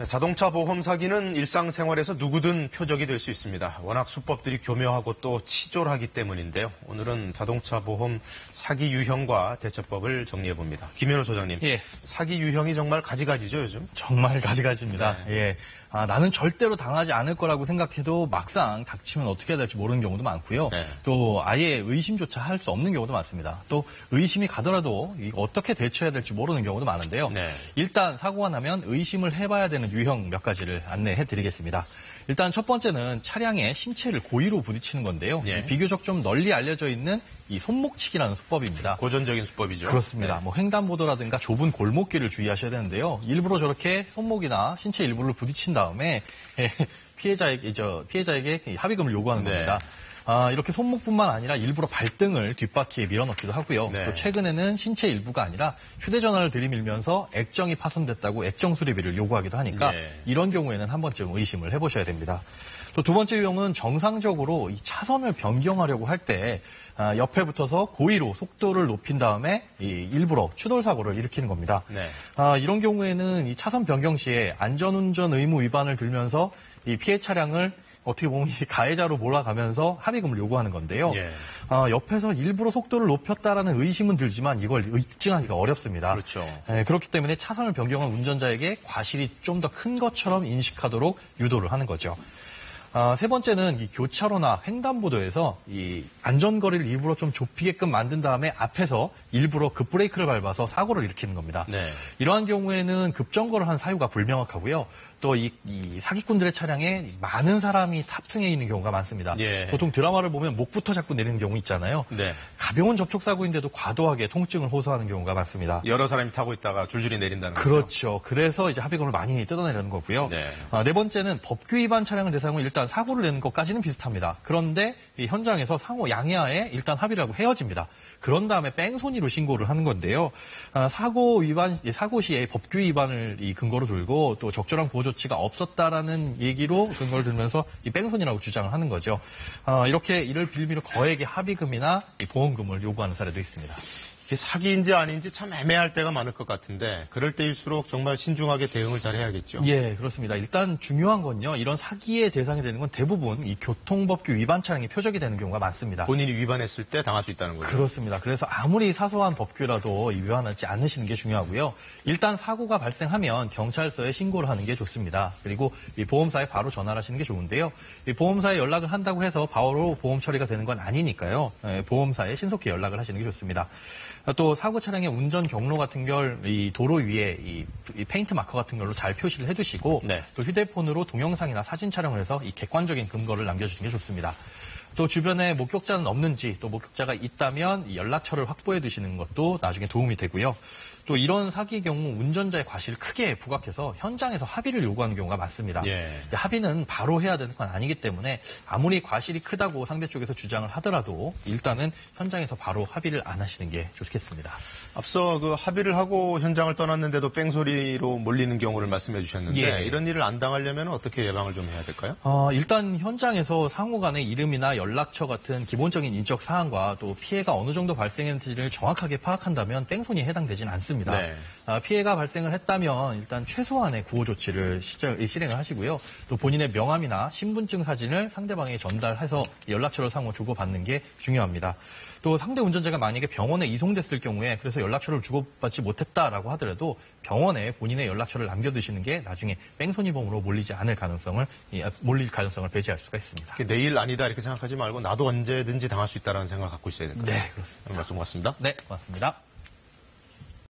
자동차 보험 사기는 일상생활에서 누구든 표적이 될 수 있습니다. 워낙 수법들이 교묘하고 또 치졸하기 때문인데요. 오늘은 자동차 보험 사기 유형과 대처법을 정리해봅니다. 김현우 소장님, 예. 사기 유형이 정말 가지가지죠, 요즘? 정말 가지가지입니다. 네. 예. 나는 절대로 당하지 않을 거라고 생각해도 막상 닥치면 어떻게 해야 될지 모르는 경우도 많고요. 네. 또 아예 의심조차 할 수 없는 경우도 많습니다. 또 의심이 가더라도 이거 어떻게 대처해야 될지 모르는 경우도 많은데요. 네. 일단 사고가 나면 의심을 해봐야 되는 유형 몇 가지를 안내해 드리겠습니다. 일단 첫 번째는 차량의 신체를 고의로 부딪히는 건데요. 예. 비교적 좀 널리 알려져 있는 이 손목치기라는 수법입니다. 고전적인 수법이죠. 그렇습니다. 네. 횡단보도라든가 좁은 골목길을 주의하셔야 되는데요. 일부러 저렇게 손목이나 신체 일부를 부딪힌 다음에 피해자에게 합의금을 요구하는 네. 겁니다. 이렇게 손목뿐만 아니라 일부러 발등을 뒷바퀴에 밀어넣기도 하고요. 네. 또 최근에는 신체 일부가 아니라 휴대전화를 들이밀면서 액정이 파손됐다고 액정 수리비를 요구하기도 하니까 네. 이런 경우에는 한 번쯤 의심을 해보셔야 됩니다. 또 두 번째 유형은 정상적으로 이 차선을 변경하려고 할 때 옆에 붙어서 고의로 속도를 높인 다음에 일부러 추돌 사고를 일으키는 겁니다. 네. 이런 경우에는 이 차선 변경 시에 안전운전 의무 위반을 들면서 이 피해 차량을 어떻게 보면 가해자로 몰아가면서 합의금을 요구하는 건데요. 예. 옆에서 일부러 속도를 높였다라는 의심은 들지만 이걸 입증하기가 어렵습니다. 그렇죠. 그렇기 때문에 차선을 변경한 운전자에게 과실이 좀 더 큰 것처럼 인식하도록 유도를 하는 거죠. 세 번째는 이 교차로나 횡단보도에서 이 안전거리를 일부러 좀 좁히게끔 만든 다음에 앞에서 일부러 급브레이크를 밟아서 사고를 일으키는 겁니다. 네. 이러한 경우에는 급정거를 한 사유가 불명확하고요. 또 이 사기꾼들의 차량에 많은 사람이 탑승해 있는 경우가 많습니다. 예. 보통 드라마를 보면 목부터 잡고 내리는 경우 있잖아요. 네. 가벼운 접촉사고인데도 과도하게 통증을 호소하는 경우가 많습니다. 여러 사람이 타고 있다가 줄줄이 내린다는 거죠. 그렇죠. 그래서 이제 합의금을 많이 뜯어내려는 거고요. 네. 네 번째는 법규 위반 차량을 대상으로 일단 사고를 내는 것까지는 비슷합니다. 그런데 이 현장에서 상호 양해하에 일단 합의를 하고 헤어집니다. 그런 다음에 뺑소니로 신고를 하는 건데요. 사고 시에 법규 위반을 근거로 들고 또 적절한 보호 조치가 없었다라는 얘기로 근거를 들면서 이 뺑소니라고 주장을 하는 거죠. 이렇게 이를 빌미로 거액의 합의금이나 이 보험금을 요구하는 사례도 있습니다. 이게 사기인지 아닌지 참 애매할 때가 많을 것 같은데 그럴 때일수록 정말 신중하게 대응을 잘 해야겠죠. 예, 그렇습니다. 일단 중요한 건요. 이런 사기의 대상이 되는 건 대부분 이 교통법규 위반 차량이 표적이 되는 경우가 많습니다. 본인이 위반했을 때 당할 수 있다는 거죠. 그렇습니다. 그래서 아무리 사소한 법규라도 위반하지 않으시는 게 중요하고요. 일단 사고가 발생하면 경찰서에 신고를 하는 게 좋습니다. 그리고 이 보험사에 바로 전화를 하시는 게 좋은데요. 이 보험사에 연락을 한다고 해서 바로 보험 처리가 되는 건 아니니까요. 보험사에 신속히 연락을 하시는 게 좋습니다. 또 사고 차량의 운전 경로 같은 걸 이 도로 위에 이 페인트 마커 같은 걸로 잘 표시를 해두시고 네. 또 휴대폰으로 동영상이나 사진 촬영을 해서 이 객관적인 근거를 남겨주시는 게 좋습니다. 또 주변에 목격자는 없는지 또 목격자가 있다면 연락처를 확보해 두시는 것도 나중에 도움이 되고요. 또 이런 사기의 경우 운전자의 과실을 크게 부각해서 현장에서 합의를 요구하는 경우가 많습니다. 예. 합의는 바로 해야 되는 건 아니기 때문에 아무리 과실이 크다고 상대 쪽에서 주장을 하더라도 일단은 현장에서 바로 합의를 안 하시는 게 좋겠습니다. 앞서 그 합의를 하고 현장을 떠났는데도 뺑소리로 몰리는 경우를 말씀해 주셨는데 예. 이런 일을 안 당하려면 어떻게 예방을 좀 해야 될까요? 일단 현장에서 상호 간의 이름이나 연락처 같은 기본적인 인적 사항과 또 피해가 어느 정도 발생했는지를 정확하게 파악한다면 뺑소니에 해당되지는 않습니다. 네. 피해가 발생을 했다면 일단 최소한의 구호 조치를 실행을 하시고요. 또 본인의 명함이나 신분증 사진을 상대방에게 전달해서 연락처를 상호 주고받는 게 중요합니다. 또 상대 운전자가 만약에 병원에 이송됐을 경우에 그래서 연락처를 주고받지 못했다라고 하더라도 병원에 본인의 연락처를 남겨두시는 게 나중에 뺑소니범으로 몰릴 가능성을 배제할 수가 있습니다. 내일 아니다 이렇게 생각하지 말고 나도 언제든지 당할 수 있다는 생각을 갖고 있어야 될 것 같아요. 네, 그렇습니다. 말씀 고맙습니다. 네, 고맙습니다.